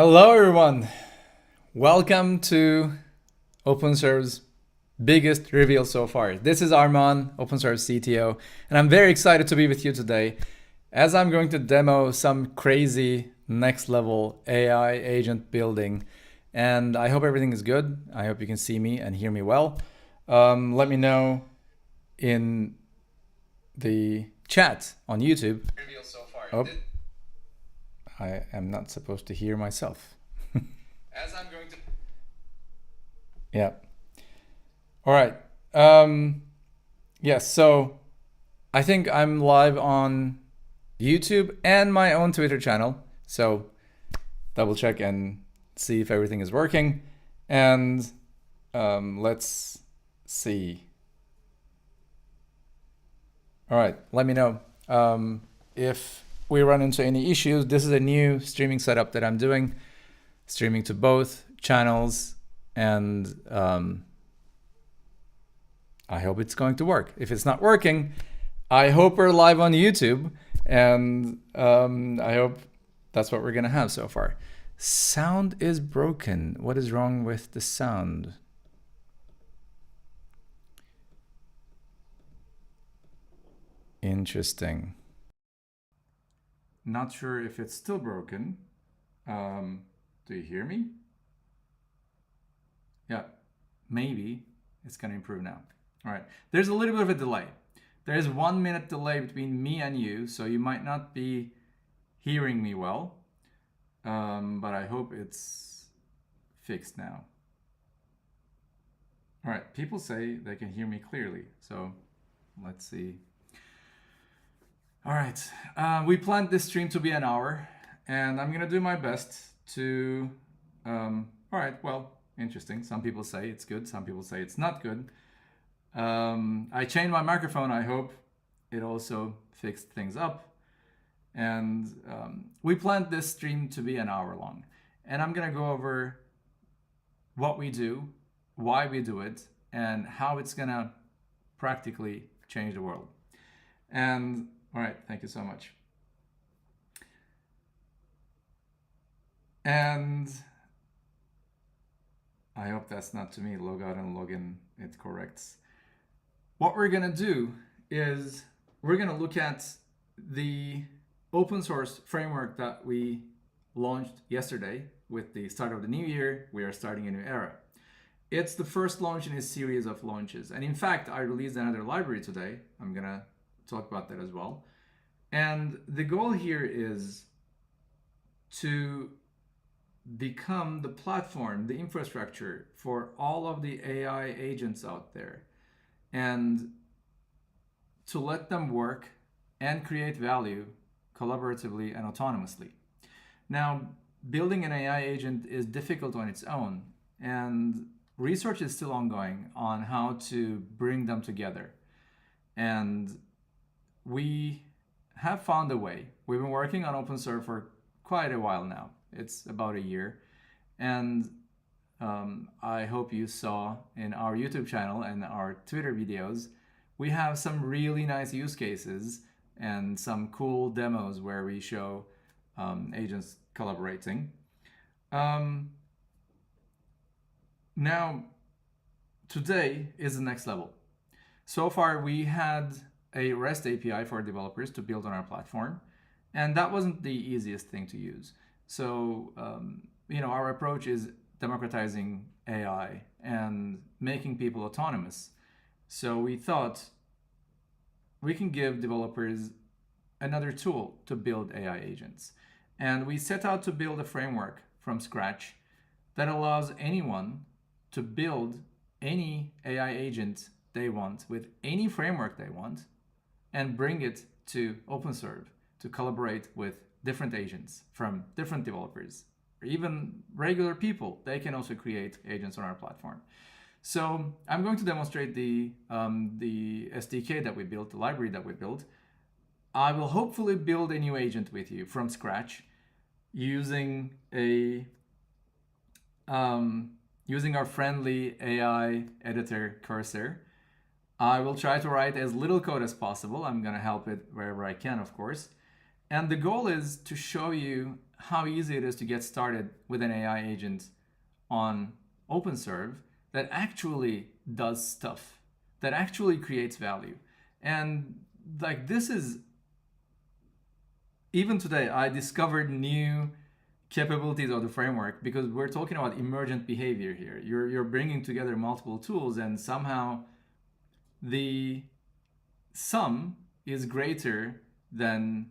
Hello everyone! Welcome to OpenServ's biggest reveal so far. This is Arman, OpenServ CTO, and I'm very excited to be with you today as I'm going to demo some crazy next level AI agent building. And I hope everything is good. I hope you can see me and hear me well. Let me know in the chat on YouTube. Reveal so far. Oh. I am not supposed to hear myself. As I'm going to... Yeah. All right. Yes, so I think I'm live on YouTube and my own Twitter channel. So double check and see if everything is working. And let's see. All right, let me know if we run into any issues. This is a new streaming setup that I'm doing, streaming to both channels, and I hope it's going to work. If it's not working, I hope we're live on YouTube, and I hope that's what we're gonna have so far. Sound is broken. What is wrong with the sound? Interesting. Not sure if it's still broken. Do you hear me? Yeah, maybe it's gonna improve now. All right, there's a little bit of a delay. There's 1 minute delay between me and you, so you might not be hearing me well, but I hope it's fixed now. All right, people say they can hear me clearly, so let's see. All right, we planned this stream to be an hour, and I'm gonna do my best to, all right, well, interesting. Some people say it's good, some people say it's not good. I changed my microphone. I hope it also fixed things up. And we planned this stream to be an hour long. And I'm gonna go over what we do, why we do it, and how it's gonna practically change the world. And all right, thank you so much. And I hope that's not to me, log out and log in, it corrects. What we're gonna do is we're gonna look at the open source framework that we launched yesterday. With the start of the new year, we are starting a new era. It's the first launch in a series of launches. And in fact, I released another library today. I'm gonna talk about that as well. And the goal here is to become the platform, the infrastructure for all of the AI agents out there, and to let them work and create value collaboratively and autonomously. Now, building an AI agent is difficult on its own, and research is still ongoing on how to bring them together. And we have found a way. We've been working on OpenServ for quite a while now. It's about a year. And I hope you saw in our YouTube channel and our Twitter videos, we have some really nice use cases and some cool demos where we show agents collaborating. Now, today is the next level. So far, we had a REST API for developers to build on our platform, and that wasn't the easiest thing to use. So, our approach is democratizing AI and making people autonomous. So we thought we can give developers another tool to build AI agents. And we set out to build a framework from scratch that allows anyone to build any AI agent they want with any framework they want and bring it to OpenServ to collaborate with different agents from different developers, or even regular people. They can also create agents on our platform. So I'm going to demonstrate the SDK that we built, the library that we built. I will hopefully build a new agent with you from scratch using our friendly AI editor Cursor. I will try to write as little code as possible. I'm going to help it wherever I can, of course. And the goal is to show you how easy it is to get started with an AI agent on OpenServ that actually does stuff, that actually creates value. And like, this is, even today, I discovered new capabilities of the framework because we're talking about emergent behavior here. You're bringing together multiple tools, and somehow the sum is greater than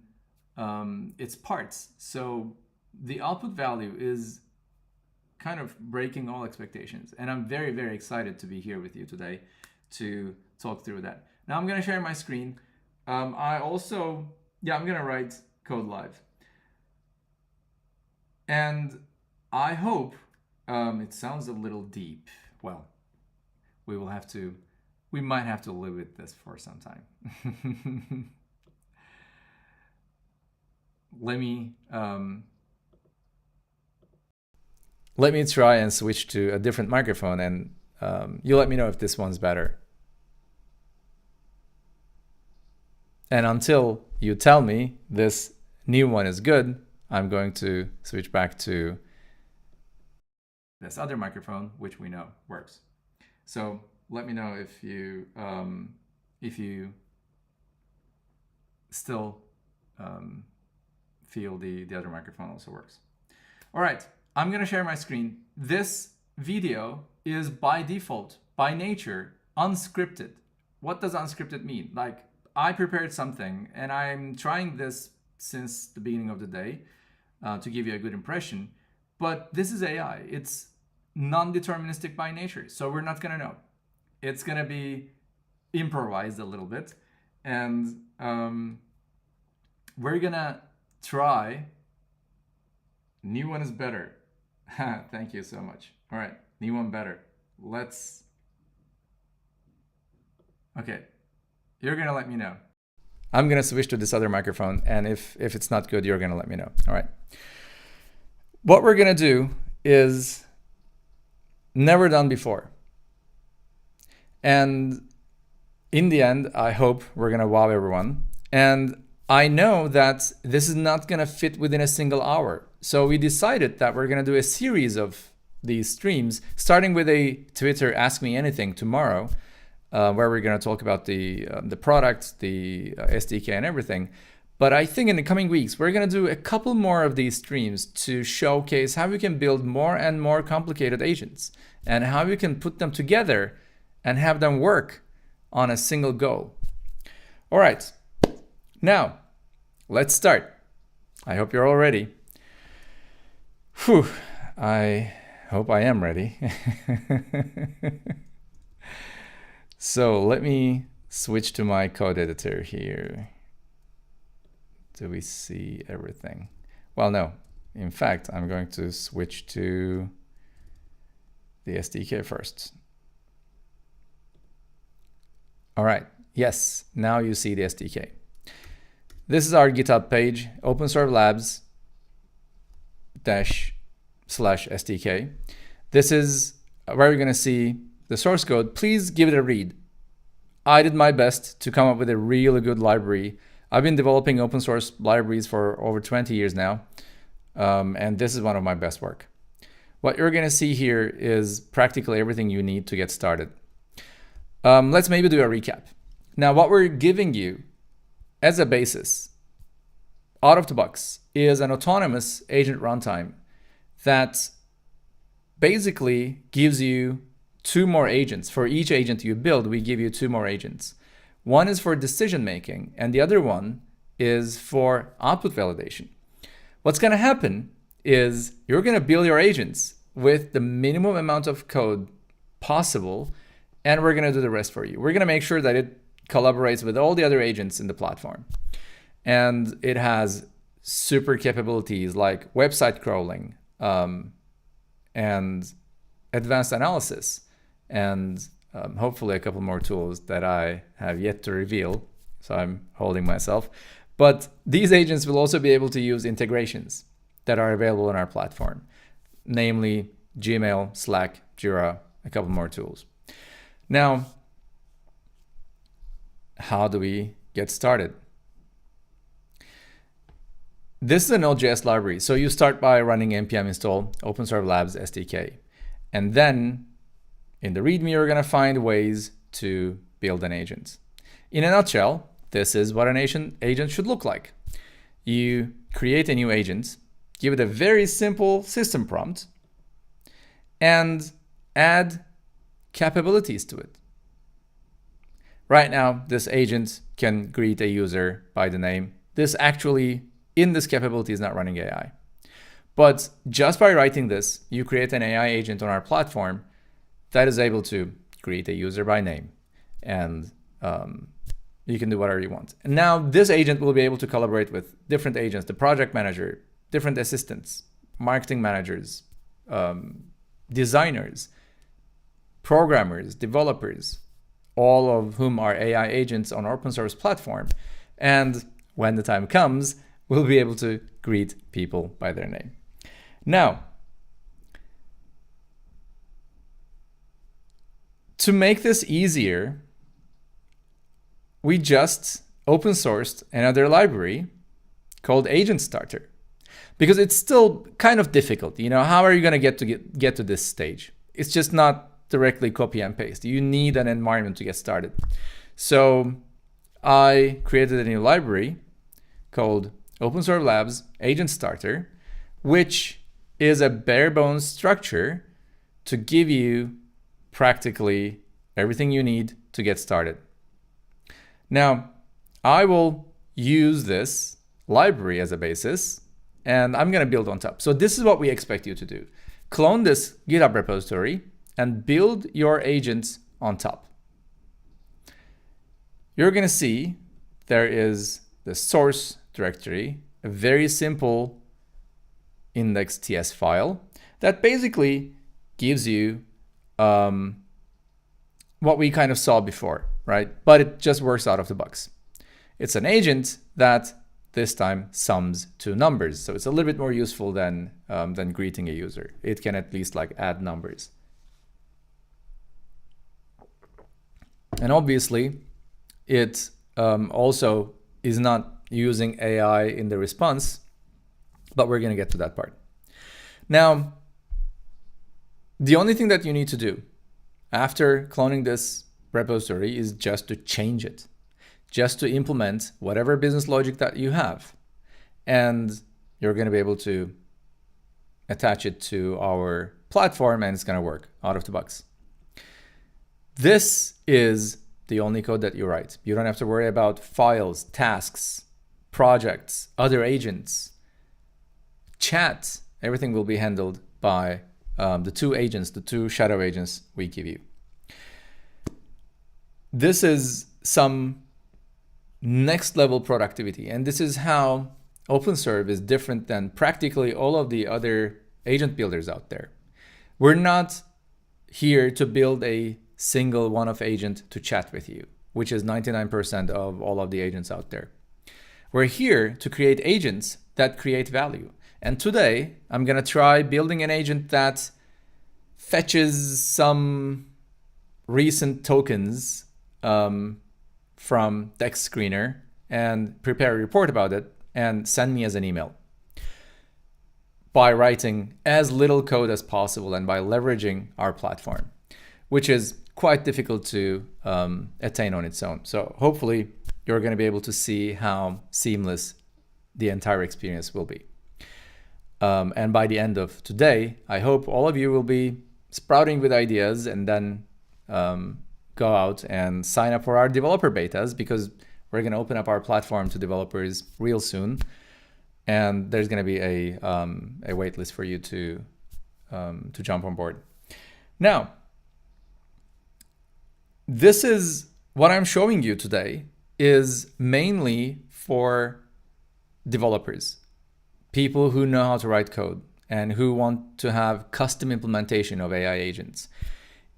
its parts. So the output value is kind of breaking all expectations. And I'm very, very excited to be here with you today to talk through that. Now I'm going to share my screen. I'm going to write code live. And I hope, it sounds a little deep. Well, we might have to live with this for some time. Let me try and switch to a different microphone, and you let me know if this one's better. And until you tell me this new one is good, I'm going to switch back to this other microphone, which we know works. So let me know if you still feel the other microphone also works. All right, I'm gonna share my screen. This video is by default, by nature, unscripted. What does unscripted mean? Like, I prepared something and I'm trying this since the beginning of the day to give you a good impression, but this is AI. It's non-deterministic by nature, so we're not gonna know. It's gonna be improvised a little bit, and we're gonna try. New one is better. Thank you so much. All right, new one better. Okay, you're gonna let me know. I'm gonna switch to this other microphone, and if it's not good, you're gonna let me know. All right. What we're gonna do is never done before. And in the end, I hope we're gonna wow everyone. And I know that this is not gonna fit within a single hour. So we decided that we're gonna do a series of these streams, starting with a Twitter Ask Me Anything tomorrow, where we're gonna talk about the product, the SDK and everything. But I think in the coming weeks, we're gonna do a couple more of these streams to showcase how we can build more and more complicated agents and how we can put them together and have them work on a single goal. All right, now let's start. I hope you're all ready. Whew, I hope I am ready. So let me switch to my code editor here. Do we see everything? Well, no. In fact, I'm going to switch to the SDK first. All right. Yes, now you see the SDK. This is our GitHub page, OpenServ Labs /SDK. This is where you're going to see the source code. Please give it a read. I did my best to come up with a really good library. I've been developing open source libraries for over 20 years now, and this is one of my best work. What you're going to see here is practically everything you need to get started. Let's maybe do a recap. Now, what we're giving you as a basis, out of the box, is an autonomous agent runtime that basically gives you 2 more agents. For each agent you build, we give you 2 more agents. One is for decision making, and the other one is for output validation. What's going to happen is you're going to build your agents with the minimum amount of code possible, and we're going to do the rest for you. We're going to make sure that it collaborates with all the other agents in the platform. And it has super capabilities like website crawling and advanced analysis, and hopefully a couple more tools that I have yet to reveal, so I'm holding myself. But these agents will also be able to use integrations that are available on our platform, namely Gmail, Slack, Jira, a couple more tools. Now, how do we get started? this is a Node.js library. So you start by running npm install OpenServ Labs SDK. And then in the README, you're going to find ways to build an agent. In a nutshell, this is what an agent should look like. You create a new agent, give it a very simple system prompt, and add capabilities to it. Right now, this agent can greet a user by the name. This actually, in this capability, is not running AI. But just by writing this, you create an AI agent on our platform that is able to greet a user by name. And you can do whatever you want. And now this agent will be able to collaborate with different agents, the project manager, different assistants, marketing managers, designers, programmers, developers, all of whom are AI agents on OpenServ's platform. And when the time comes, we'll be able to greet people by their name. Now, to make this easier, we just open sourced another library called Agent Starter, because it's still kind of difficult. You know, how are you going to get to this stage? It's just not directly copy and paste. You need an environment to get started. So I created a new library called OpenServ Labs Agent Starter, which is a bare bones structure to give you practically everything you need to get started. Now, I will use this library as a basis, and I'm going to build on top. So this is what we expect you to do. Clone this GitHub repository and build your agents on top. You're going to see there is the source directory, a very simple index.ts file that basically gives you what we kind of saw before, right? But it just works out of the box. It's an agent that this time sums two numbers. So it's a little bit more useful than greeting a user. It can at least like add numbers. And obviously, it also is not using AI in the response, but we're going to get to that part. Now, the only thing that you need to do after cloning this repository is just to change it, just to implement whatever business logic that you have. And you're going to be able to attach it to our platform, and it's going to work out of the box. This is the only code that you write. You don't have to worry about files, tasks, projects, other agents, chat. Everything will be handled by the two agents, the two shadow agents we give you. This is some next level productivity. And this is how OpenServ is different than practically all of the other agent builders out there. We're not here to build a single one-off agent to chat with you, which is 99% of all of the agents out there. We're here to create agents that create value. And today, I'm going to try building an agent that fetches some recent tokens from Text Screener and prepare a report about it and send me as an email by writing as little code as possible and by leveraging our platform, which is quite difficult to attain on its own. So hopefully you're going to be able to see how seamless the entire experience will be. And by the end of today, I hope all of you will be sprouting with ideas and then go out and sign up for our developer betas, because we're going to open up our platform to developers real soon. And there's going to be a wait list for you to jump on board. Now, this is what I'm showing you today is mainly for developers, people who know how to write code and who want to have custom implementation of AI agents.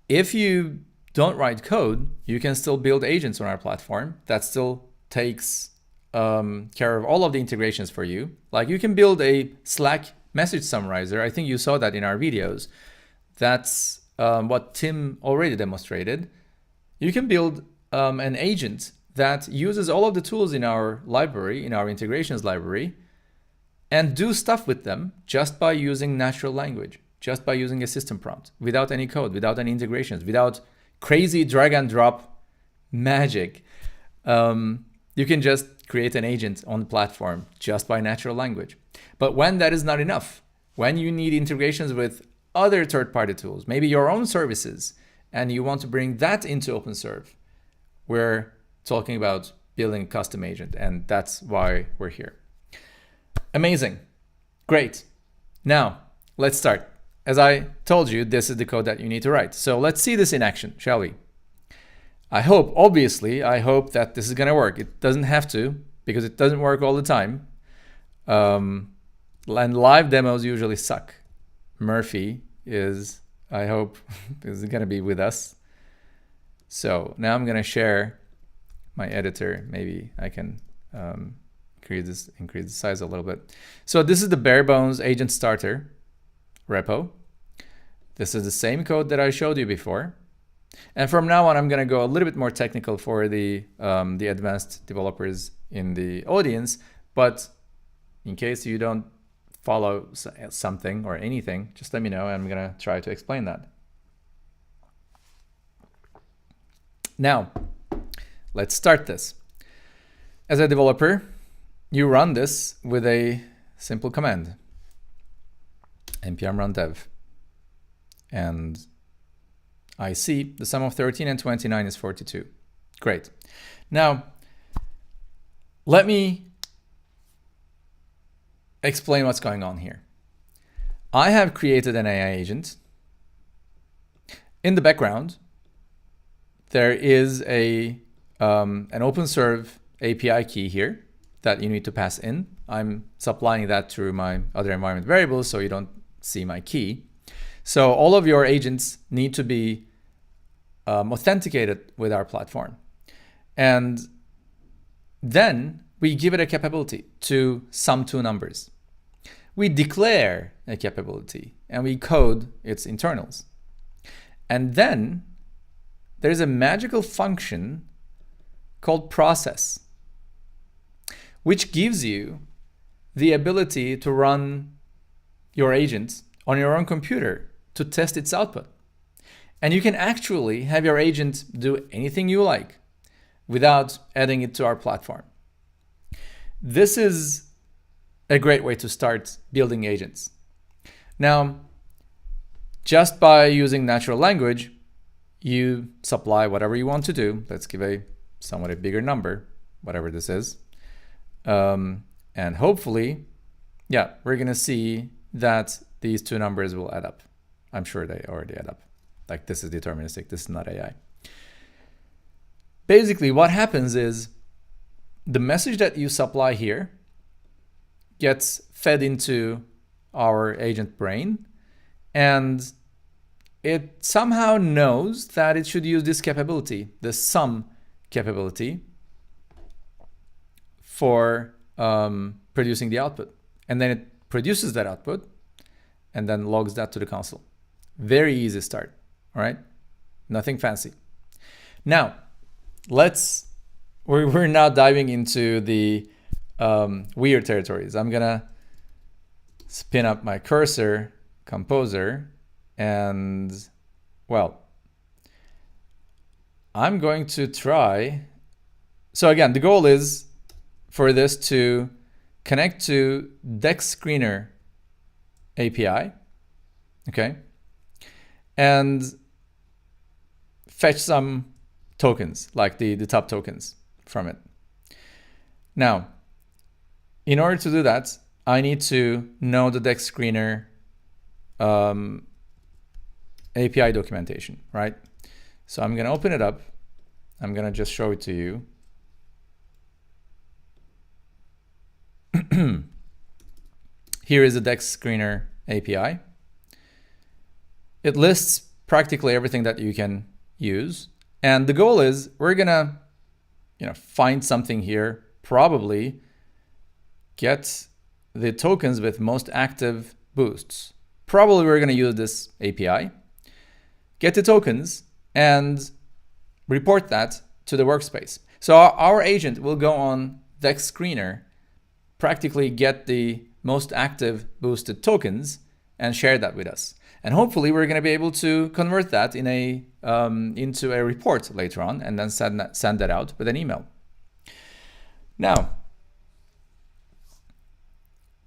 If you don't write code, you can still build agents on our platform that still takes care of all of the integrations for you. Like you can build a Slack message summarizer. I think you saw that in our videos. That's what Tim already demonstrated. You can build an agent that uses all of the tools in our library, in our integrations library, and do stuff with them just by using natural language, just by using a system prompt, without any code, without any integrations, without crazy drag and drop magic. You can just create an agent on the platform just by natural language. But when that is not enough, when you need integrations with other third-party tools, maybe your own services, and you want to bring that into OpenServ, we're talking about building a custom agent, and that's why we're here. Amazing. Great. Now, let's start. As I told you, this is the code that you need to write. So let's see this in action, shall we? I hope that this is going to work. It doesn't have to, because it doesn't work all the time. And live demos usually suck. Murphy is, I hope, is going to be with us. So now I'm going to share my editor. Maybe I can increase the size a little bit. So this is the bare bones agent starter repo. This is the same code that I showed you before. And from now on, I'm going to go a little bit more technical for the advanced developers in the audience. But in case you don't follow something or anything, just let me know. I'm going to try to explain that. Now, let's start this. As a developer, you run this with a simple command, npm run dev. And I see the sum of 13 and 29 is 42. Great. Now, let me explain what's going on here. I have created an AI agent. In the background, there is an OpenServ API key here that you need to pass in. I'm supplying that through my other environment variables, so you don't see my key. So all of your agents need to be authenticated with our platform. And then we give it a capability to sum two numbers. We declare a capability and we code its internals. And then there's a magical function called process, which gives you the ability to run your agent on your own computer to test its output. And you can actually have your agent do anything you like without adding it to our platform. This is a great way to start building agents. Now, just by using natural language, you supply whatever you want to do. Let's give a somewhat a bigger number, whatever this is. And hopefully, yeah, we're going to see that these two numbers will add up. I'm sure they already add up. Like, this is deterministic, this is not AI. Basically, what happens is the message that you supply here gets fed into our agent brain, and it somehow knows that it should use this capability, the sum capability, for producing the output. And then it produces that output and then logs that to the console. Very easy start, all right? Nothing fancy. Now, we're now diving into the weird territories. I'm gonna spin up my cursor, composer, and well, I'm going to try. So again, the goal is for this to connect to Dex Screener API, okay, and fetch some tokens, like the top tokens from it. Now, in order to do that, I need to know the Dex Screener API documentation, right? So I'm gonna open it up. I'm gonna just show it to you. Here is the Dex Screener API. It lists practically everything that you can use. And the goal is we're gonna, find something here, probably get the tokens with most active boosts. Probably we're gonna use this API, get the tokens, and report that to the workspace. So our agent will go on Dex Screener, practically get the most active boosted tokens and share that with us. And hopefully we're going to be able to convert that in into a report later on, and then send that out with an email. Now,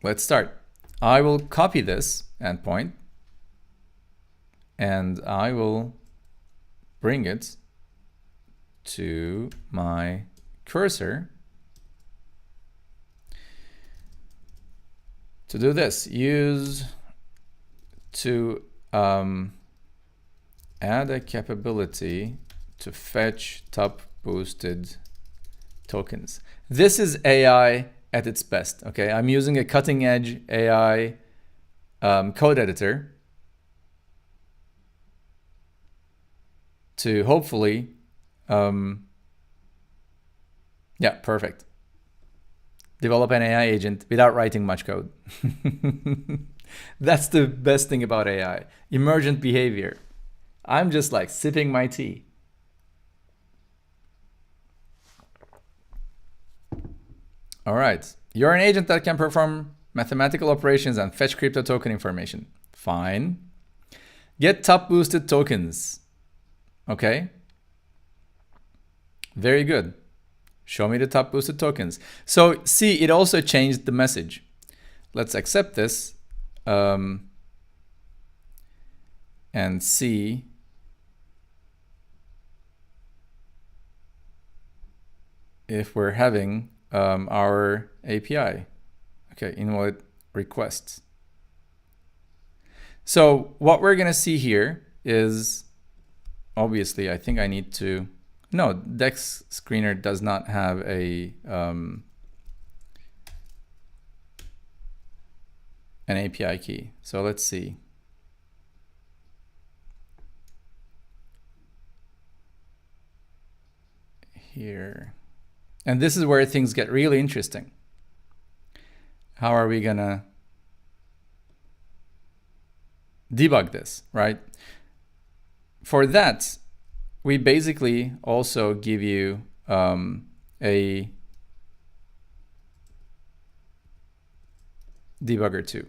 let's start. I will copy this endpoint and I will bring it to my cursor. To do this, use to add a capability to fetch top boosted tokens. This is AI at its best. Okay, I'm using a cutting edge AI code editor to hopefully, yeah, perfect. Develop an AI agent without writing much code. That's the best thing about AI, emergent behavior. I'm just like sipping my tea. All right, you're an agent that can perform mathematical operations and fetch crypto token information. Fine. Get top boosted tokens. Okay. Very good. Show me the top boosted tokens. So see, it also changed the message. Let's accept this and see if we're having our API. Okay, invalid requests. So what we're going to see here is, obviously, I think I need to, no, Dex Screener does not have a an API key. So let's see. Here. And this is where things get really interesting. How are we gonna debug this, right? For that, we basically also give you a debugger too.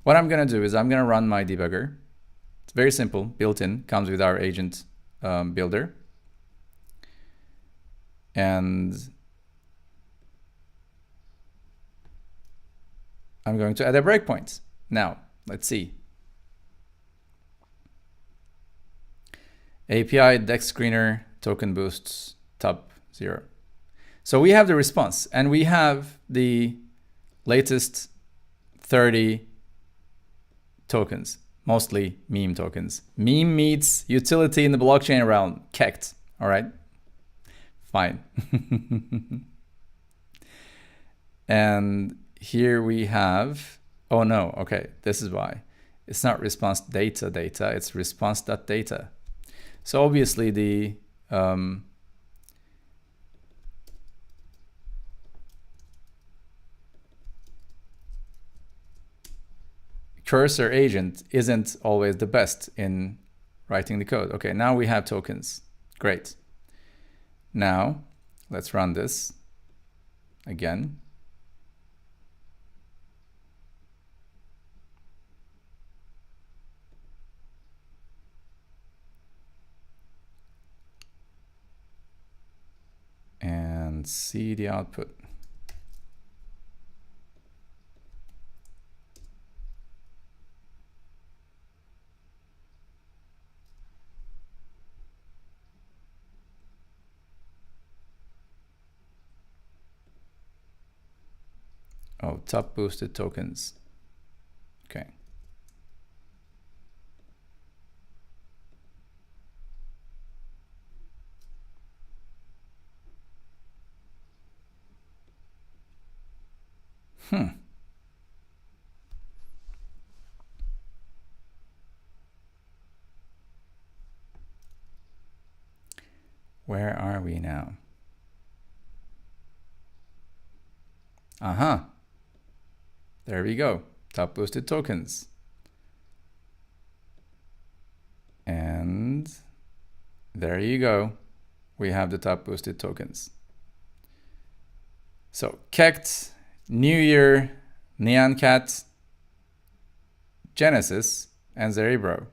What I'm gonna do is I'm gonna run my debugger. It's very simple, built in, comes with our agent builder. And I'm going to add a breakpoint. Now, let's see. API Dex Screener token boosts top 0. So we have the response, and we have the latest 30 tokens, mostly meme tokens. Meme meets utility in the blockchain realm, kecked, all right? Fine. And here we have, oh no, okay, this is why. It's not response data, it's response.data. So obviously the cursor agent isn't always the best in writing the code. Okay, now we have tokens. Great. Now, let's run this again. And see the output. Oh, top boosted tokens. Okay. Where are we now? Uh-huh. There we go. Top boosted tokens. And there you go. We have the top boosted tokens. So kecked, new year, Nyan Cat, Genesis, and Cerebro.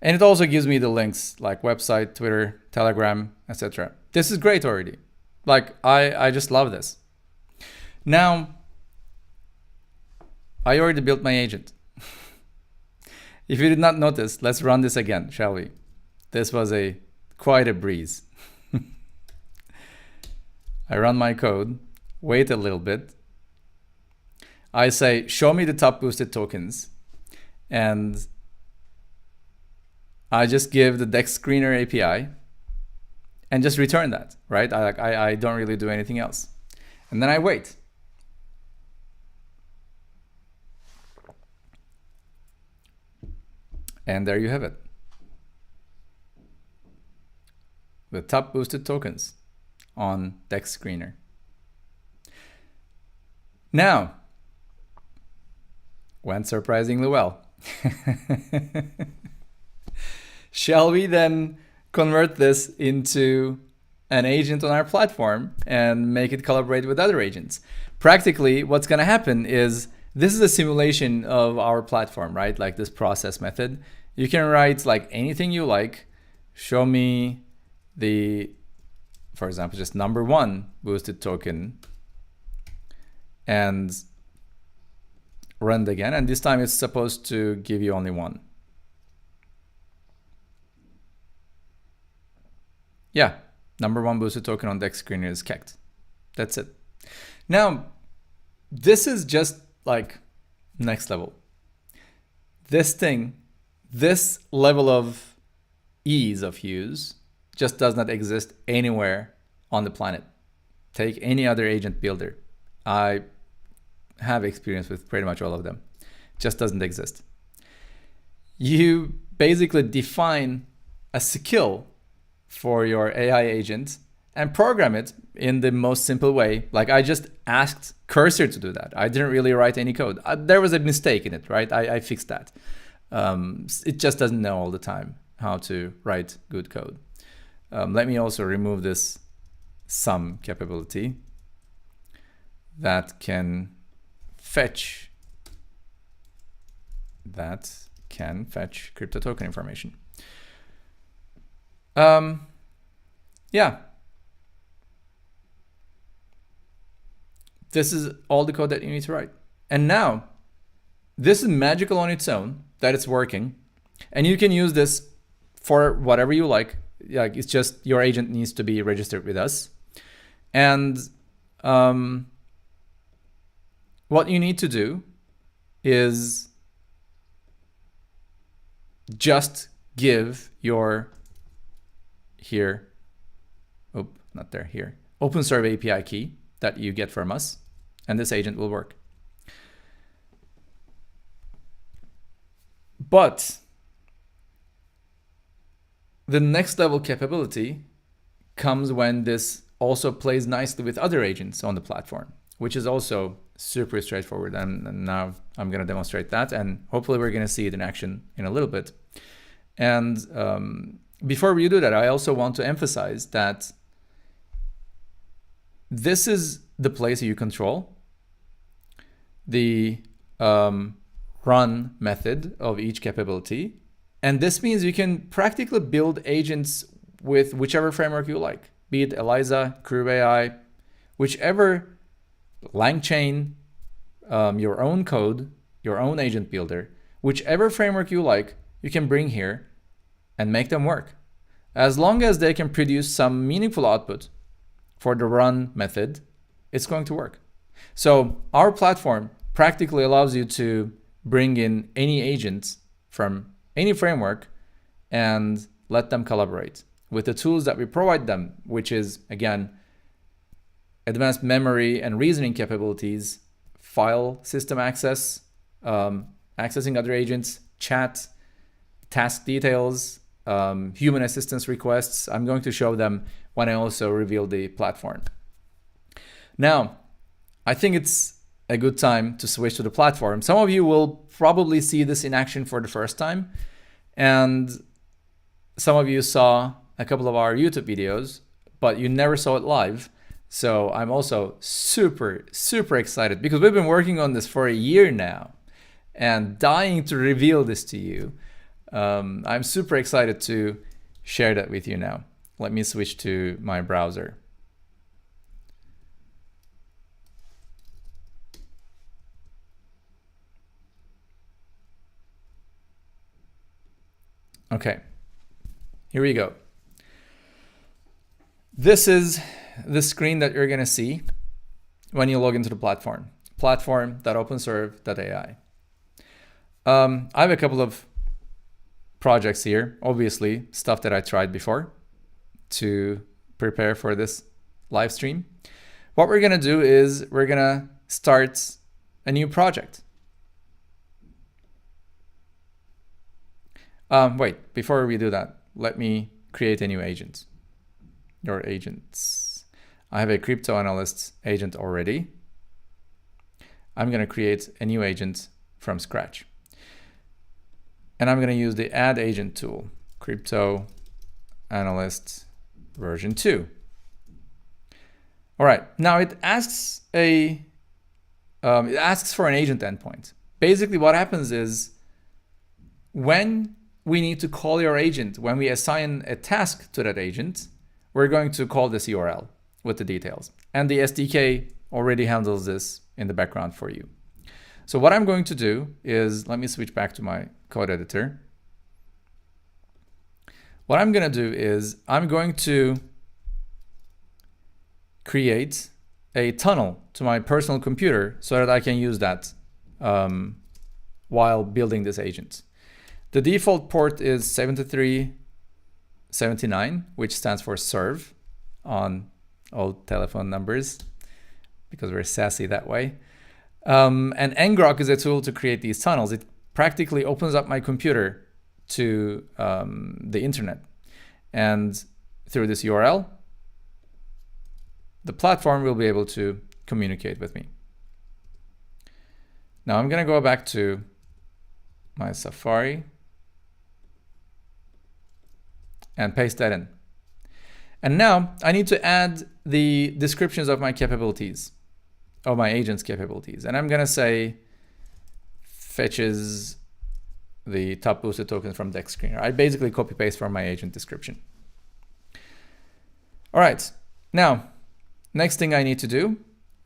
And it also gives me the links like website, Twitter, Telegram, etc. This is great already. Like, I just love this. Now, I already built my agent. If you did not notice, let's run this again, shall we? This was quite a breeze. I run my code, wait a little bit. I say, show me the top boosted tokens. And I just give the Dex Screener API and just return that, right? I don't really do anything else. And then I wait. And there you have it. The top boosted tokens on Dex Screener. Now, went surprisingly well. Shall we then convert this into an agent on our platform and make it collaborate with other agents? Practically, what's going to happen is this is a simulation of our platform, right? Like this process method. You can write like anything you like. Show me for example, just number 1 boosted token and run it again. And this time it's supposed to give you only 1. Yeah, number 1 boosted token on Dex Screener is kept. That's it. Now, this is just like next level. This level of ease of use just does not exist anywhere on the planet. Take any other agent builder. I have experience with pretty much all of them. Just doesn't exist. You basically define a skill for your AI agent and program it in the most simple way. Like I just asked Cursor to do that. I didn't really write any code. There was a mistake in it, right? I fixed that. It just doesn't know all the time how to write good code. Let me also remove this sum capability that can fetch crypto token information. Yeah. This is all the code that you need to write. And now, this is magical on its own that it's working. And you can use this for whatever you like. Like it's just your agent needs to be registered with us. And what you need to do is just give your OpenServ API key that you get from us, and this agent will work. But the next level capability comes when this also plays nicely with other agents on the platform, which is also super straightforward. And now I'm going to demonstrate that, and hopefully we're going to see it in action in a little bit. And before we do that, I also want to emphasize that this is the place you control the run method of each capability. And this means you can practically build agents with whichever framework you like, be it Eliza, Curve AI, whichever LangChain, your own code, your own agent builder, whichever framework you like, you can bring here and make them work. As long as they can produce some meaningful output for the run method, it's going to work. So our platform practically allows you to bring in any agents from any framework and let them collaborate with the tools that we provide them, which is, again, advanced memory and reasoning capabilities, file system access, accessing other agents, chat, task details, human assistance requests. I'm going to show them when I also reveal the platform. Now, I think it's a good time to switch to the platform. Some of you will probably see this in action for the first time, and some of you saw a couple of our YouTube videos, but you never saw it live. So I'm also super, super excited because we've been working on this for a year now and dying to reveal this to you. I'm super excited to share that with you now. Let me switch to my browser. Okay, here we go. This is the screen that you're gonna see when you log into the platform, platform.openserv.ai. I have a couple of projects here, obviously stuff that I tried before to prepare for this live stream. What we're gonna do is we're gonna start a new project. Wait, before we do that, let me create a new agent. Your agents. I have a crypto analyst agent already. I'm gonna create a new agent from scratch. And I'm gonna use the add agent tool, crypto analyst version 2. All right, now it asks for an agent endpoint. Basically what happens is when we need to call your agent, when we assign a task to that agent, we're going to call this URL with the details. And the SDK already handles this in the background for you. So what I'm going to do is, let me switch back to my code editor. What I'm gonna do is I'm going to create a tunnel to my personal computer so that I can use that while building this agent. The default port is 7379, which stands for serve on old telephone numbers because we're sassy that way. And ngrok is a tool to create these tunnels. It practically opens up my computer to the internet. And through this URL, the platform will be able to communicate with me. Now I'm gonna go back to my Safari and paste that in. And now I need to add the descriptions of my capabilities, of my agent's capabilities. And I'm gonna say fetches the top boosted token from deck screener. I basically copy paste from my agent description. All right, now, next thing I need to do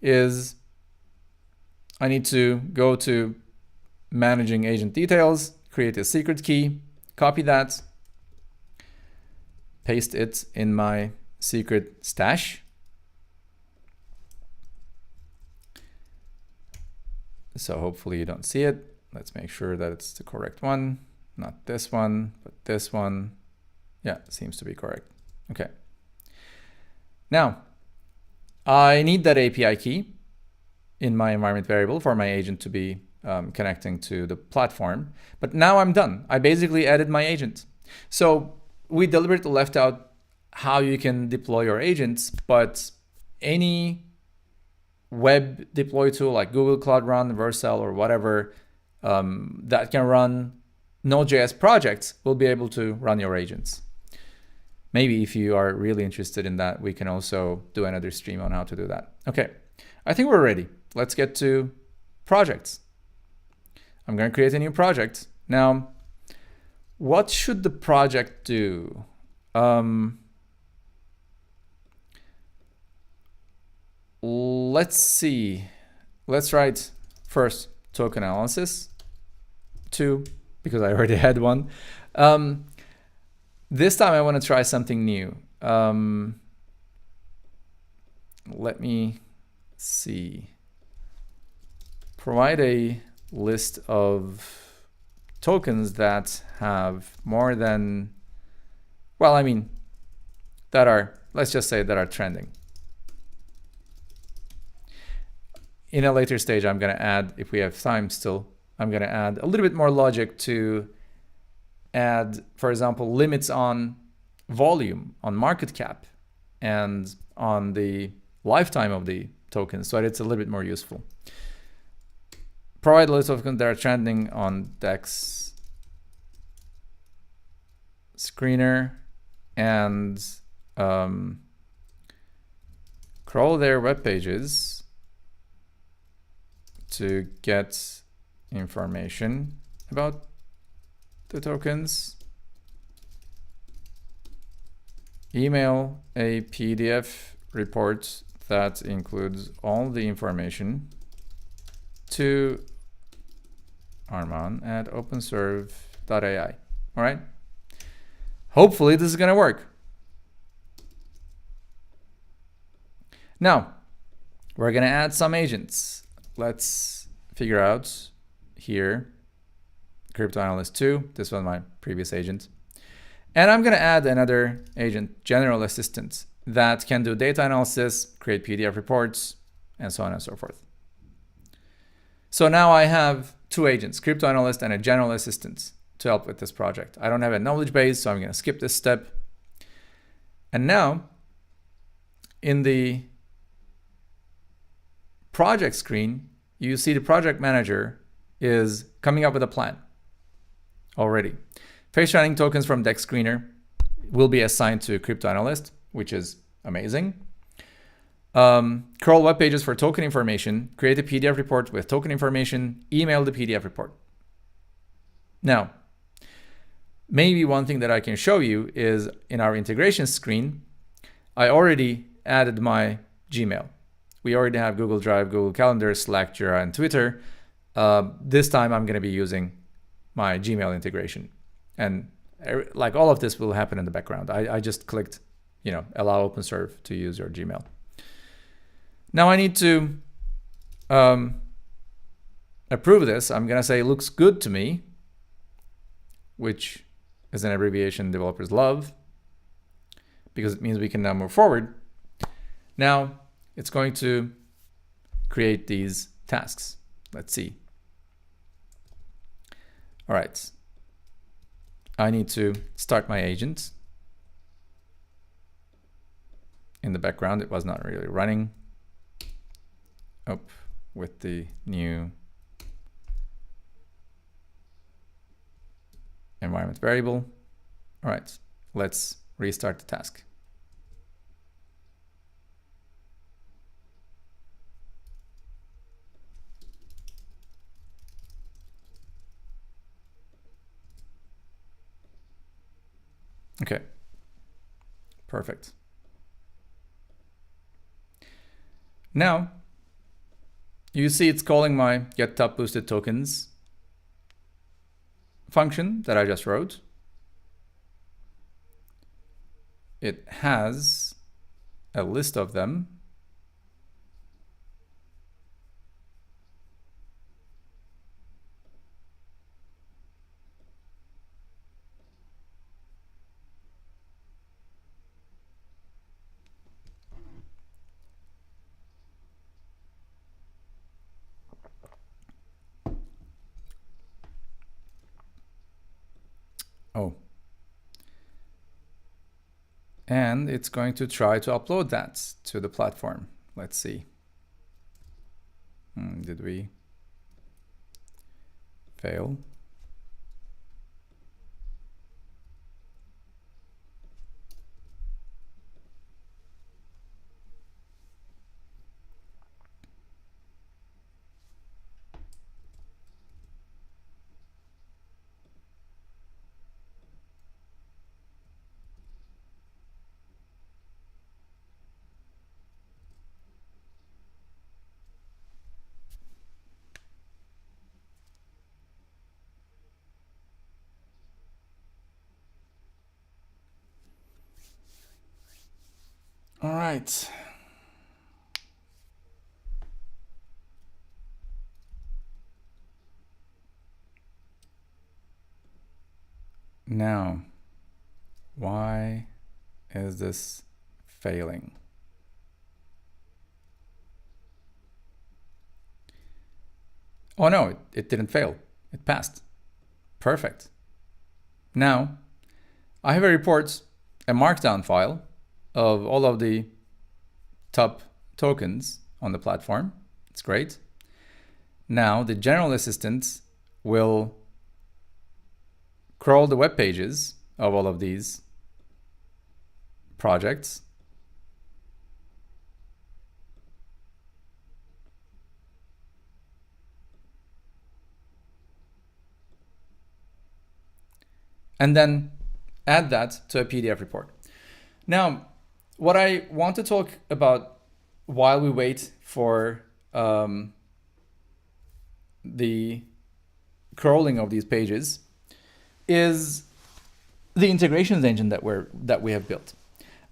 is I need to go to managing agent details, create a secret key, copy that, paste it in my secret stash. So hopefully you don't see it. Let's make sure that it's the correct one. Not this one, but this one. Yeah, it seems to be correct. Okay. Now, I need that API key in my environment variable for my agent to be connecting to the platform. But now I'm done. I basically added my agent. So we deliberately left out how you can deploy your agents, but any web deploy tool like Google Cloud Run, Vercel, or whatever that can run Node.js projects will be able to run your agents. Maybe if you are really interested in that, we can also do another stream on how to do that. Okay, I think we're ready. Let's get to projects. I'm going to create a new project. Now, what should the project do? Let's see. Let's write first token analysis 2, because I already had one. This time I want to try something new. Let me see. Provide a list of tokens that have more than, well, I mean, that are, let's just say that are trending. In a later stage, I'm going to add, if we have time still, I'm going to add a little bit more logic to add, for example, limits on volume, on market cap, and on the lifetime of the token, so that it's a little bit more useful. Provide a list of tokens that are trending on DEX screener and crawl their web pages to get information about the tokens, email a PDF report that includes all the information to Arman at OpenServ.ai. All right. Hopefully this is going to work. Now, we're going to add some agents. Let's figure out here, Crypto Analyst 2. This was my previous agent. And I'm going to add another agent, General Assistant, that can do data analysis, create PDF reports, and so on and so forth. So now I have two agents, Crypto Analyst and a General Assistant, to help with this project. I don't have a knowledge base, so I'm going to skip this step. And now, in the project screen, you see the project manager is coming up with a plan already. Face shining tokens from Dex Screener will be assigned to Crypto Analyst, which is amazing. Crawl web pages for token information, create a PDF report with token information, email the PDF report. Now, maybe one thing that I can show you is in our integration screen, I already added my Gmail. We already have Google Drive, Google Calendar, Slack, Jira, and Twitter. This time I'm going to be using my Gmail integration. And like all of this will happen in the background. I just clicked, allow OpenServ to use your Gmail. Now I need to approve this. I'm going to say looks good to me, which is an abbreviation developers love because it means we can now move forward. Now it's going to create these tasks. Let's see. All right. I need to start my agent. In the background, it was not really running. Oh, with the new environment variable. All right, let's restart the task. Okay, perfect. Now, you see it's calling my get top boosted tokens function that I just wrote. It has a list of them. Oh. And it's going to try to upload that to the platform. Let's see. Did we fail? All right. Now, why is this failing? Oh no, it didn't fail. It passed. Perfect. Now, I have a report, a markdown file of all of the top tokens on the platform. It's great. Now the general assistant will crawl the web pages of all of these projects and then add that to a PDF report. Now, what I want to talk about while we wait for the crawling of these pages is the integrations engine that we have built.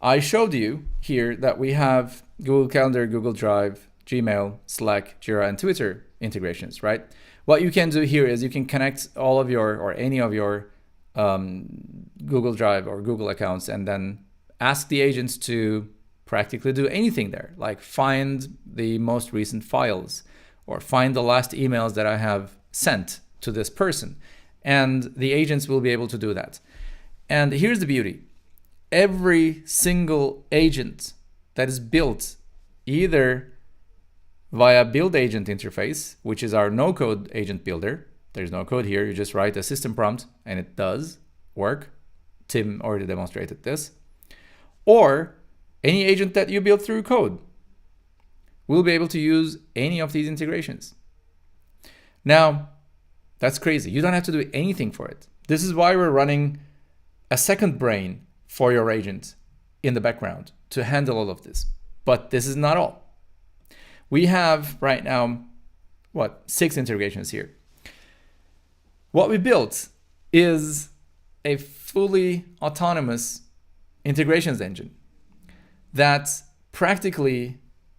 I showed you here that we have Google Calendar, Google Drive, Gmail, Slack, Jira, and Twitter integrations, right? What you can do here is you can connect all of your or any of your Google Drive or Google accounts and then ask the agents to practically do anything there, like find the most recent files or find the last emails that I have sent to this person. And the agents will be able to do that. And here's the beauty. Every single agent that is built either via build agent interface, which is our no-code agent builder. There's no code here. You just write a system prompt and it does work. Tim already demonstrated this. Or any agent that you build through code will be able to use any of these integrations. Now, that's crazy. You don't have to do anything for it. This is why we're running a second brain for your agent in the background to handle all of this. But this is not all. We have right now, 6 integrations here. What we built is a fully autonomous integrations engine that practically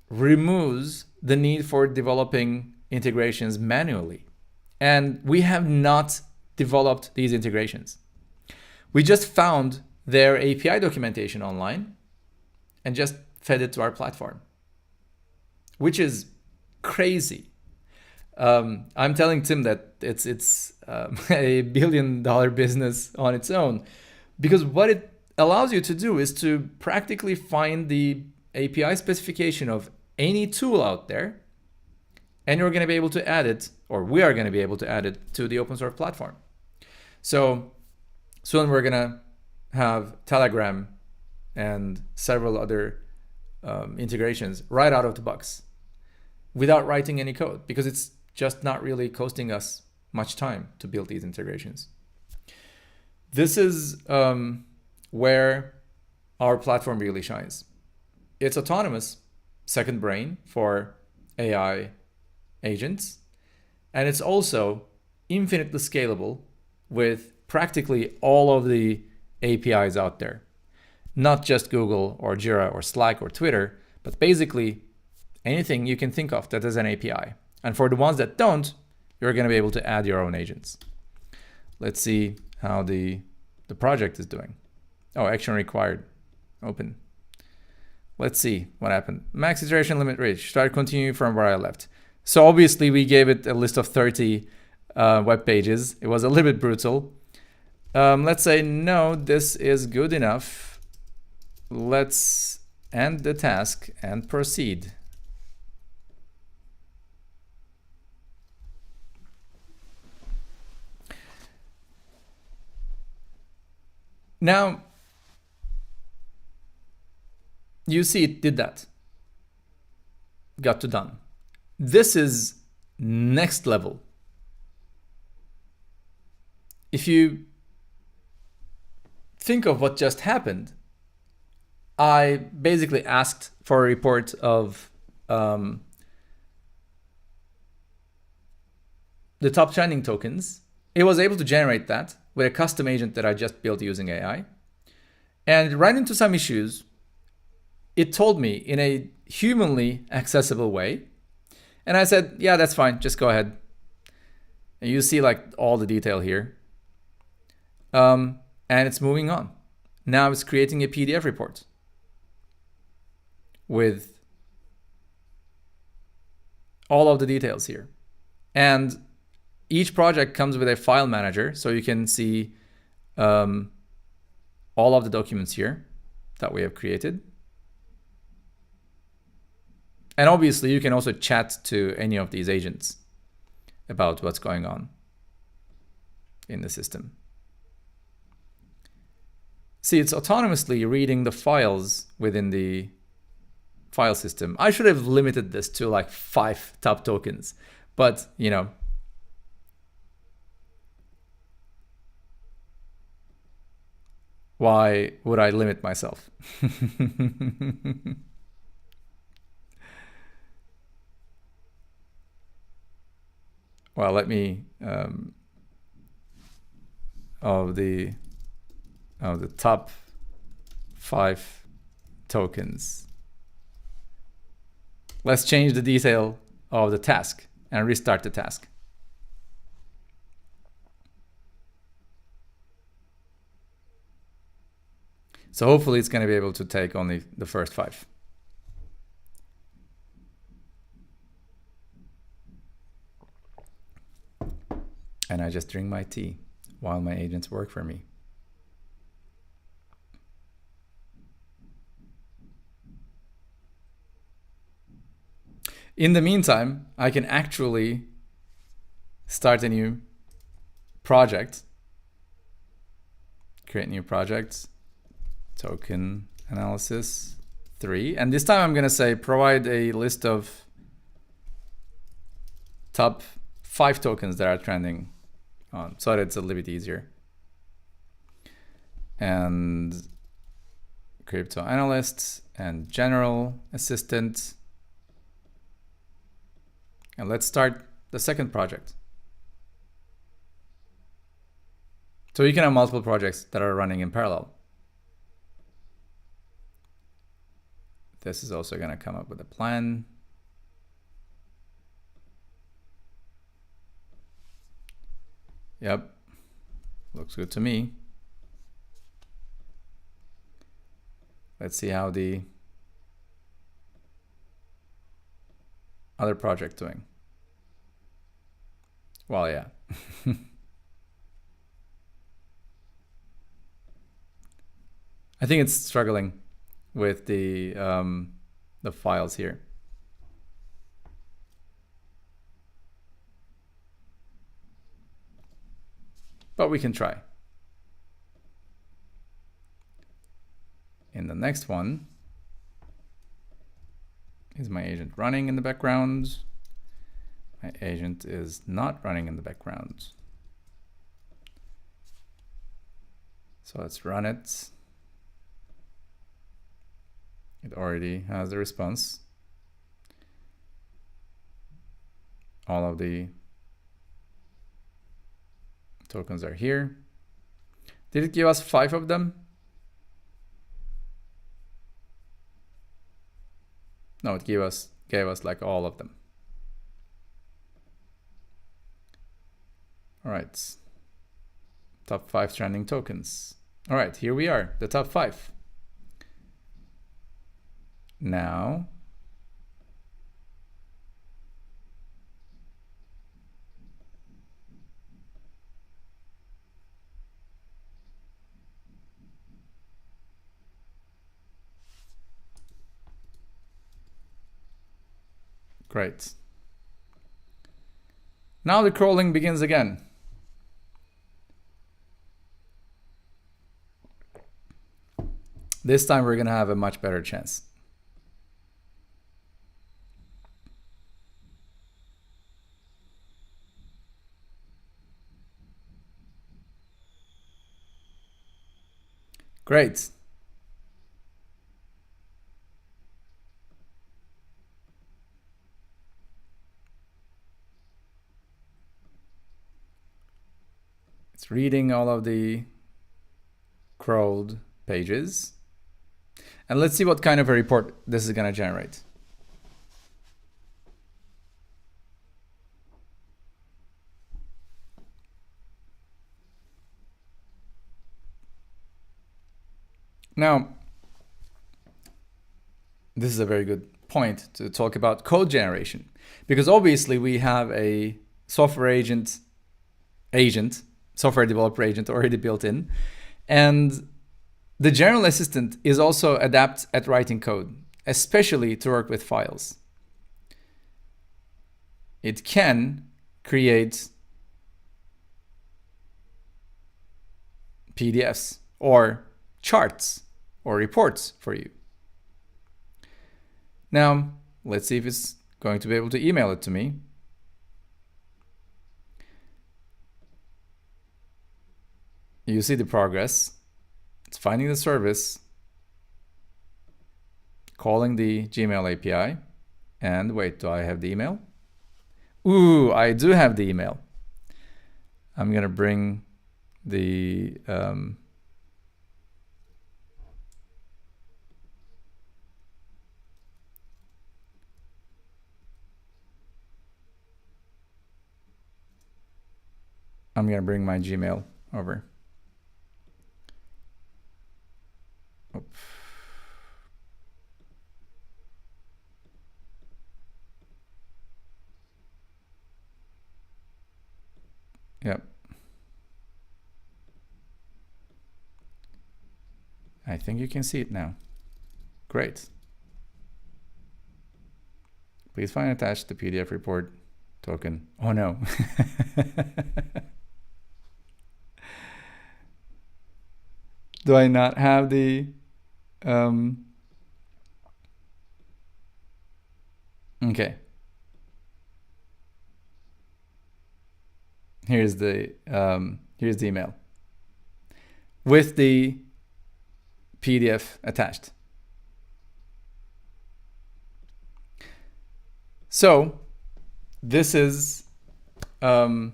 removes the need for developing integrations manually. And we have not developed these integrations. We just found their API documentation online and just fed it to our platform, which is crazy. I'm telling Tim that it's a $1 billion business on its own, because what it allows you to do is to practically find the API specification of any tool out there, and you're going to be able to add it, or we are going to be able to add it to the OpenServ platform. So soon we're going to have Telegram and several other integrations right out of the box without writing any code, because it's just not really costing us much time to build these integrations. This is where our platform really shines. It's autonomous, second brain for AI agents, and it's also infinitely scalable with practically all of the APIs out there. Not just Google or Jira or Slack or Twitter, but basically anything you can think of that is an API. And for the ones that don't, you're going to be able to add your own agents. Let's see how the project is doing. Oh, action required. Open. Let's see what happened. Max iteration limit reached. Start continuing from where I left. So obviously we gave it a list of 30 web pages. It was a little bit brutal. Let's say, no, this is good enough. Let's end the task and proceed. Now, you see it did that. Got to done. This is next level. If you think of what just happened, I basically asked for a report of the top trending tokens. It was able to generate that with a custom agent that I just built using AI. And ran into some issues. It told me in a humanly accessible way. And I said, yeah, that's fine. Just go ahead. And you see like all the detail here. And it's moving on. Now it's creating a PDF report with all of the details here. And each project comes with a file manager, so you can see all of the documents here that we have created. And obviously, you can also chat to any of these agents about what's going on in the system. See, it's autonomously reading the files within the file system. I should have limited this to like 5 top tokens, but you know, Why would I limit myself? Well, let me of the top 5 tokens. Let's change the detail of the task and restart the task. So hopefully it's going to be able to take only the first 5. And I just drink my tea while my agents work for me. In the meantime, I can actually start a new project, create new projects, token analysis 3. And this time I'm going to say provide a list of top 5 tokens that are trending on, so that it's a little bit easier. And crypto analysts and general assistant. And let's start the second project. So you can have multiple projects that are running in parallel. This is also going to come up with a plan. Yep, looks good to me. Let's see how the other project doing. Well, yeah. I think it's struggling with the files here. But we can try. In the next one, is my agent running in the background? My agent is not running in the background. So let's run it. It already has the response. All of the tokens are here. Did it give us 5 of them? No, it gave us like all of them. All right. Top 5 trending tokens. All right, here we are, the top 5. Now, great. Now the crawling begins again. This time we're going to have a much better chance. Great. It's reading all of the crawled pages. And let's see what kind of a report this is going to generate. Now, this is a very good point to talk about code generation, because obviously we have a software software developer agent already built in, and the general assistant is also adept at writing code, especially to work with files. It can create PDFs or charts or reports for you. Now, let's see if it's going to be able to email it to me. You see the progress. It's finding the service, calling the Gmail API, and wait, do I have the email? Ooh, I do have the email. I'm gonna bring the I'm gonna bring my Gmail over. Oop. Yep. I think you can see it now. Great. Please find attached the PDF report token. Oh no. Do I not have the okay. Here's the email with the PDF attached. So this is in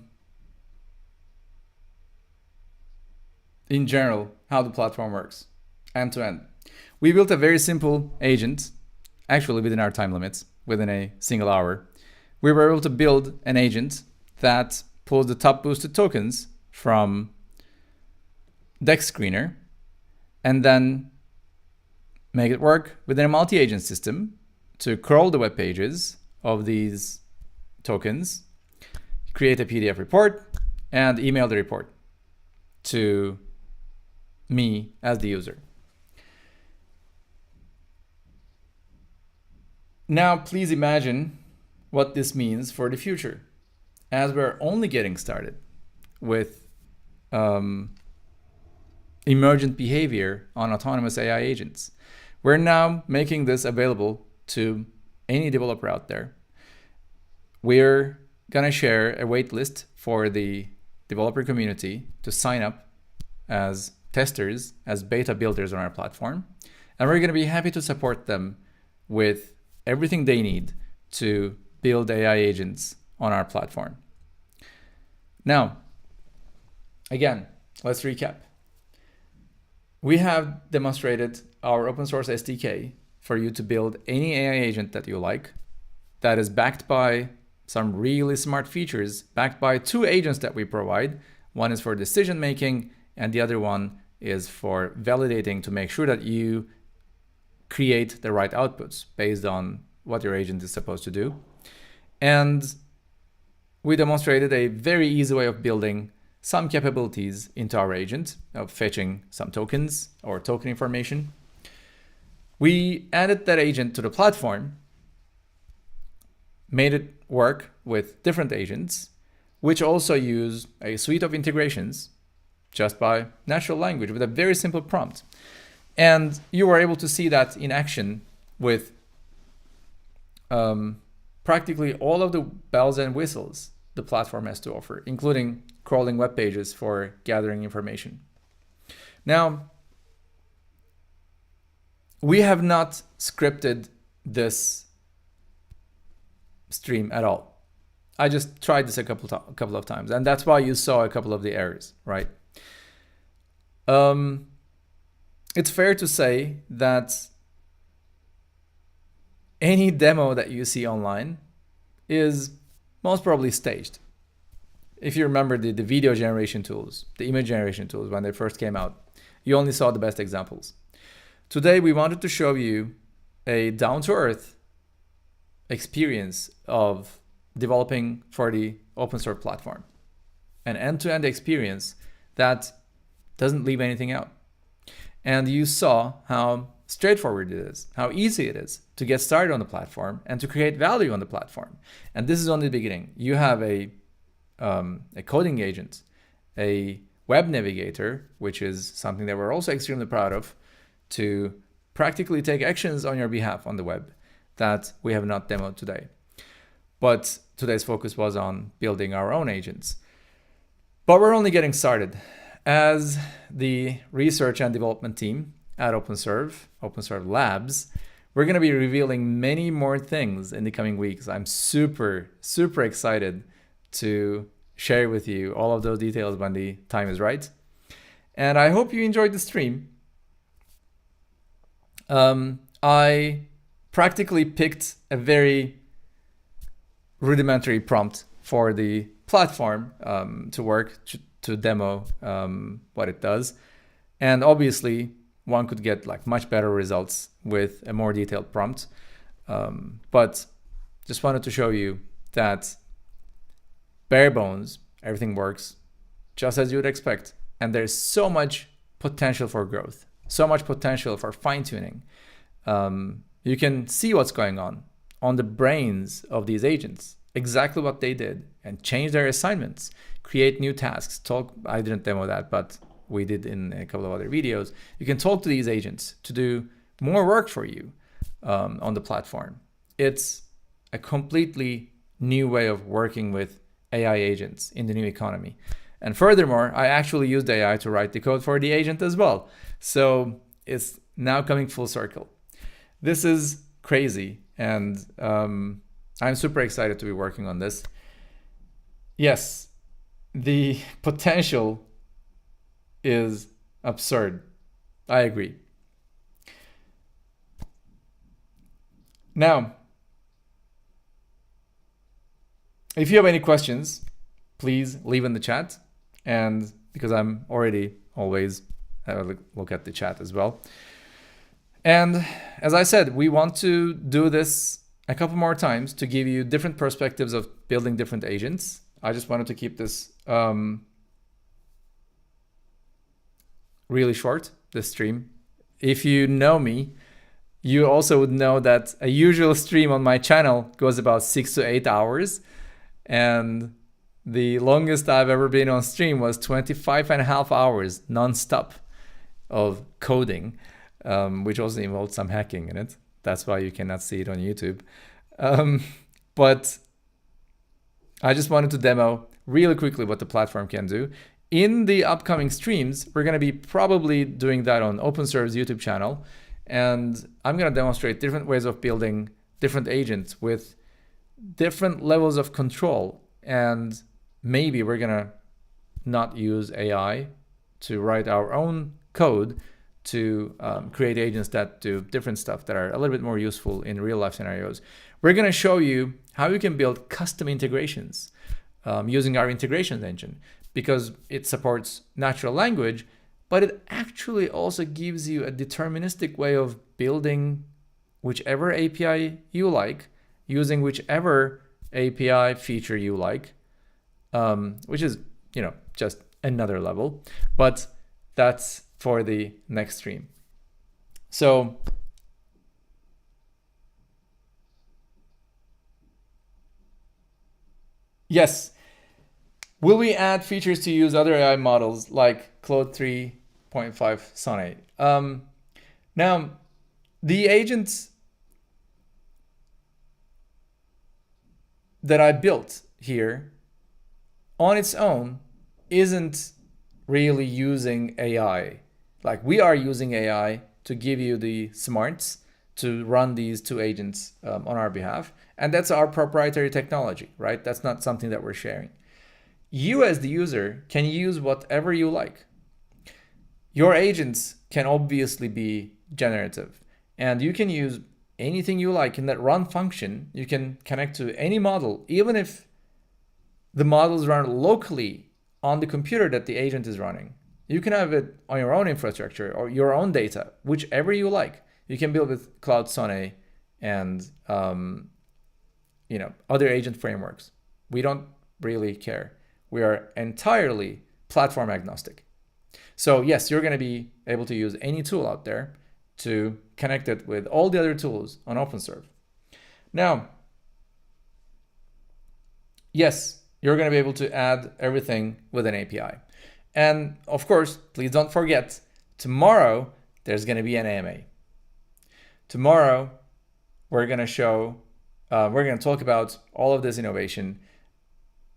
general how the platform works end to end. We built a very simple agent, actually within our time limits, within a single hour. We were able to build an agent that pulls the top boosted tokens from Dex Screener and then make it work within a multi-agent system to crawl the web pages of these tokens, create a PDF report, and email the report to me as the user. Now, please imagine what this means for the future, as we're only getting started with emergent behavior on autonomous AI agents. We're now making this available to any developer out there. We're gonna share a waitlist for the developer community to sign up as testers, as beta builders on our platform. And we're gonna be happy to support them with everything they need to build AI agents on our platform. Now, again, let's recap. We have demonstrated our open source SDK for you to build any AI agent that you like, that is backed by some really smart features, backed by 2 agents that we provide. One is for decision making, and the other one is for validating to make sure that you create the right outputs based on what your agent is supposed to do. And we demonstrated a very easy way of building some capabilities into our agent, of fetching some tokens or token information. We added that agent to the platform, made it work with different agents, which also use a suite of integrations just by natural language with a very simple prompt. And you were able to see that in action with practically all of the bells and whistles the platform has to offer, including crawling web pages for gathering information. Now, we have not scripted this stream at all. I just tried this a couple of times, and that's why you saw a couple of the errors, right? It's fair to say that any demo that you see online is most probably staged. If you remember the video generation tools, the image generation tools when they first came out, you only saw the best examples. Today, we wanted to show you a down-to-earth experience of developing for the OpenServ platform, an end-to-end experience that doesn't leave anything out. And you saw how straightforward it is, how easy it is to get started on the platform and to create value on the platform. And this is only the beginning. You have a coding agent, a web navigator, which is something that we're also extremely proud of, to practically take actions on your behalf on the web that we have not demoed today. But today's focus was on building our own agents. But we're only getting started. As the research and development team at OpenServ Labs, we're going to be revealing many more things in the coming weeks. I'm super, super excited to share with you all of those details when the time is right. And I hope you enjoyed the stream. I practically picked a very rudimentary prompt for the platform to work, to demo what it does. And obviously, one could get like much better results with a more detailed prompt. But just wanted to show you that bare bones, everything works just as you would expect. And there's so much potential for growth, so much potential for fine-tuning. You can see what's going on the brains of these agents, exactly what they did, and change their assignments, create new tasks. I didn't demo that, but we did in a couple of other videos. You can talk to these agents to do more work for you on the platform. It's a completely new way of working with AI agents in the new economy. And furthermore, I actually used AI to write the code for the agent as well. So it's now coming full circle. This is crazy, and I'm super excited to be working on this. Yes, the potential is absurd. I agree. Now, if you have any questions, please leave in the chat. And because I'm already always have a look at the chat as well. And as I said, we want to do this a couple more times to give you different perspectives of building different agents. I just wanted to keep this really short, this stream. If you know me, you also would know that a usual stream on my channel goes about 6 to 8 hours. And the longest I've ever been on stream was 25.5 hours non-stop of coding, which also involved some hacking in it. That's why you cannot see it on YouTube. But I just wanted to demo really quickly what the platform can do. In the upcoming streams, we're going to be probably doing that on OpenServ's YouTube channel. And I'm going to demonstrate different ways of building different agents with different levels of control. And maybe we're going to not use AI to write our own code to create agents that do different stuff that are a little bit more useful in real life scenarios. We're going to show you how you can build custom integrations using our integrations engine, because it supports natural language, but it actually also gives you a deterministic way of building whichever API you like, using whichever API feature you like, which is, just another level, but that's for the next stream. So yes, will we add features to use other AI models like Claude 3.5 Sonnet? Now, the agents that I built here on its own isn't really using AI. Like, we are using AI to give you the smarts to run these two agents on our behalf. And that's our proprietary technology, right? That's not something that we're sharing. You as the user can use whatever you like. Your agents can obviously be generative, and you can use anything you like in that run function. You can connect to any model, even if the models run locally on the computer that the agent is running. You can have it on your own infrastructure or your own data, whichever you like. You can build with Cloud Sonnet and other agent frameworks. We don't really care. We are entirely platform agnostic. So yes, you're going to be able to use any tool out there to connect it with all the other tools on OpenServ. Now, yes, you're going to be able to add everything with an API. And of course, please don't forget, tomorrow there's going to be an AMA. Tomorrow, we're going to talk about all of this innovation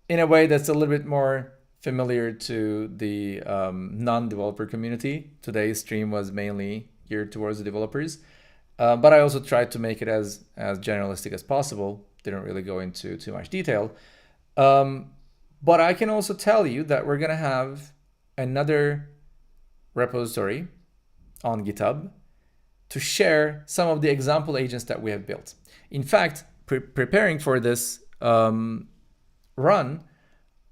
in a way that's a little bit more familiar to the non-developer community. Today's stream was mainly geared towards the developers, but I also tried to make it as generalistic as possible. Didn't really go into too much detail. But I can also tell you that we're gonna have another repository on GitHub to share some of the example agents that we have built. In fact, preparing for this run,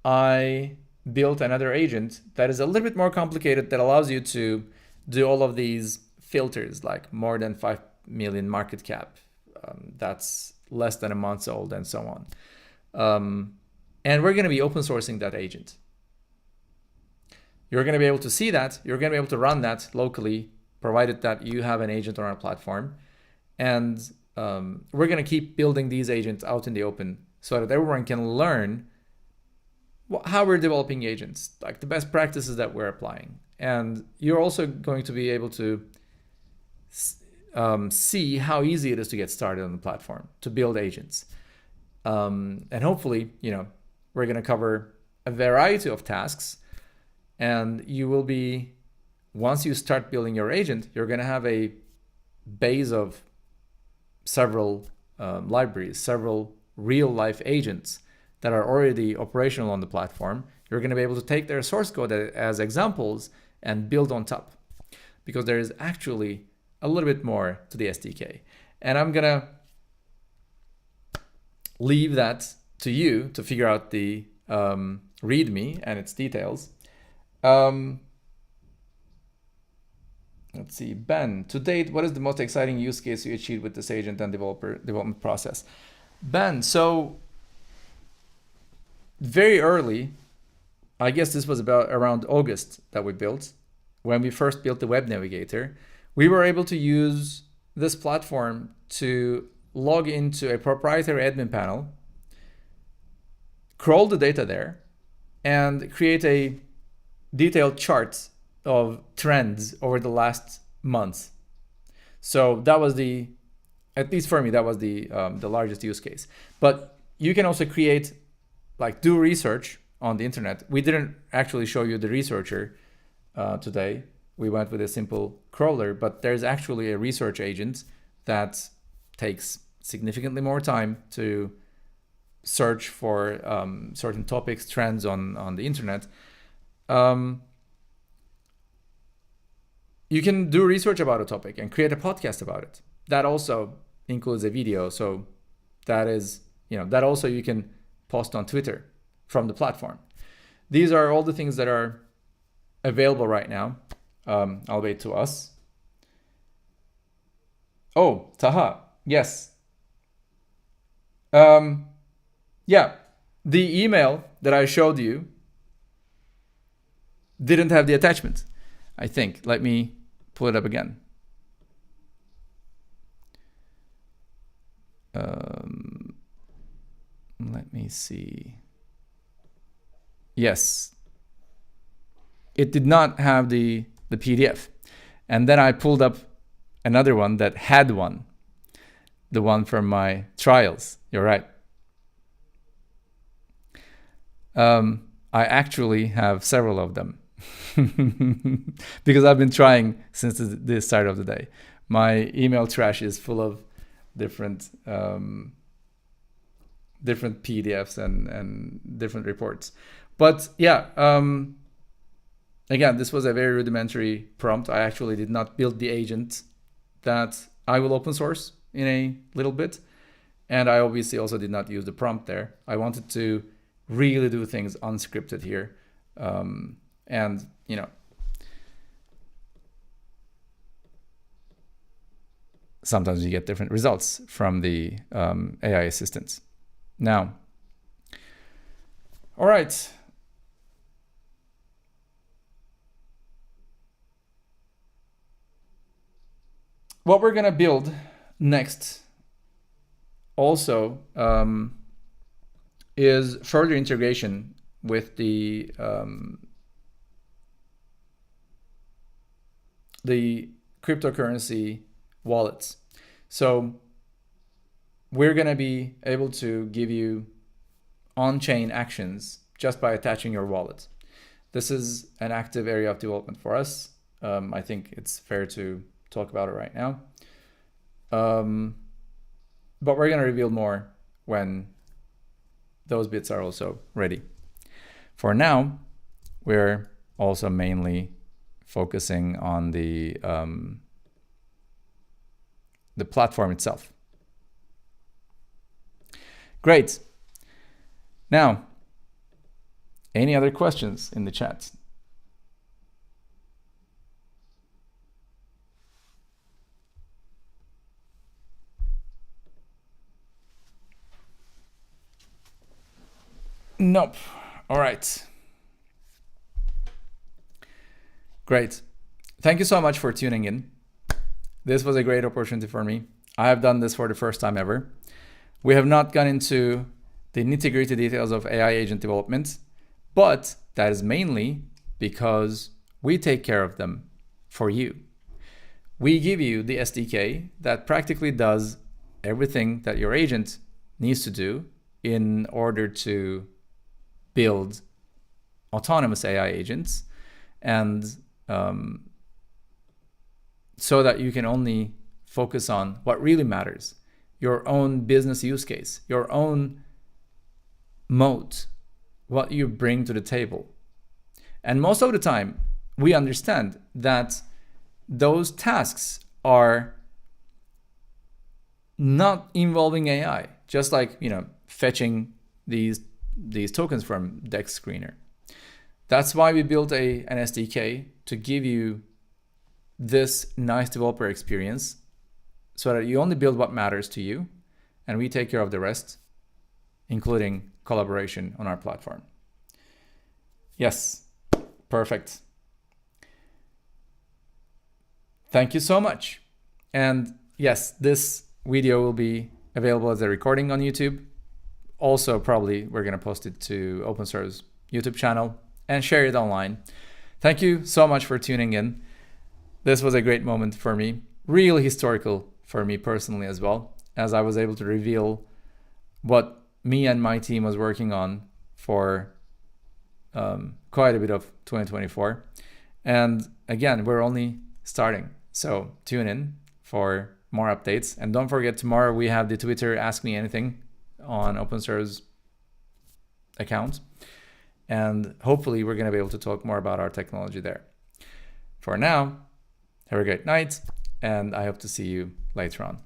I built another agent that is a little bit more complicated, that allows you to do all of these filters, like more than 5 million market cap, that's less than a month old, and so on. And we're going to be open sourcing that agent. You're going to be able to see that. You're going to be able to run that locally, provided that you have an agent on our platform. And we're going to keep building these agents out in the open so that everyone can learn how we're developing agents, like the best practices that we're applying. And you're also going to be able to see how easy it is to get started on the platform, to build agents. And hopefully, we're going to cover a variety of tasks, and you will be, once you start building your agent, you're going to have a base of several libraries, several real life agents that are already operational on the platform. You're going to be able to take their source code as examples and build on top, because there is actually a little bit more to the SDK. And I'm going to leave that to you to figure out the README and its details. Let's see, Ben, to date, what is the most exciting use case you achieved with this agent and development process? Ben, so very early, I guess this was around August that we built, when we first built the web navigator, we were able to use this platform to log into a proprietary admin panel, crawl the data there, and create a detailed chart of trends over the last month. So that was at least for me, that was the largest use case. But you can also create, do research on the internet. We didn't actually show you the researcher today. We went with a simple crawler, but there's actually a research agent that takes significantly more time to search for certain topics, trends on the internet. You can do research about a topic and create a podcast about it. That also includes a video. So that is, that also you can post on Twitter from the platform. These are all the things that are available right now, albeit to us. Oh, Taha, yes. Yeah, the email that I showed you didn't have the attachment, I think. Let me pull it up again. Let me see. Yes, it did not have the PDF. And then I pulled up another one that had one, the one from my trials. You're right. I actually have several of them because I've been trying since the start of the day. My email trash is full of different PDFs and different reports. But yeah, again, this was a very rudimentary prompt. I actually did not build the agent that I will open source in a little bit. And I obviously also did not use the prompt there. I wanted to really do things unscripted here. And, sometimes you get different results from the AI assistants. Now, all right. What we're going to build next also is further integration with the cryptocurrency wallets. So we're going to be able to give you on-chain actions just by attaching your wallet. this is an active area of development for us. I think it's fair to talk about it right now. But we're going to reveal more when those bits are also ready. For now, we're also mainly focusing on the platform itself. Great. Now, any other questions in the chat? Nope. All right. Great. Thank you so much for tuning in. This was a great opportunity for me. I have done this for the first time ever. We have not gone into the nitty-gritty details of AI agent development, but that is mainly because we take care of them for you. We give you the SDK that practically does everything that your agent needs to do in order to build autonomous AI agents, and so that you can only focus on what really matters, your own business use case, your own moat, what you bring to the table. And most of the time, we understand that those tasks are not involving AI, just like, fetching these tokens from Dex Screener. That's why we built an SDK to give you this nice developer experience, so that you only build what matters to you, and we take care of the rest, including collaboration on our platform. Yes, perfect. Thank you so much. And yes, this video will be available as a recording on YouTube. Also, probably we're going to post it to OpenServ's YouTube channel and share it online. Thank you so much for tuning in. This was a great moment for me, really historical for me personally as well, as I was able to reveal what me and my team was working on for quite a bit of 2024. And again, we're only starting. So tune in for more updates. And don't forget, tomorrow we have the Twitter Ask Me Anything on OpenServ's account. And hopefully we're going to be able to talk more about our technology there. For now, have a great night, and I hope to see you later on.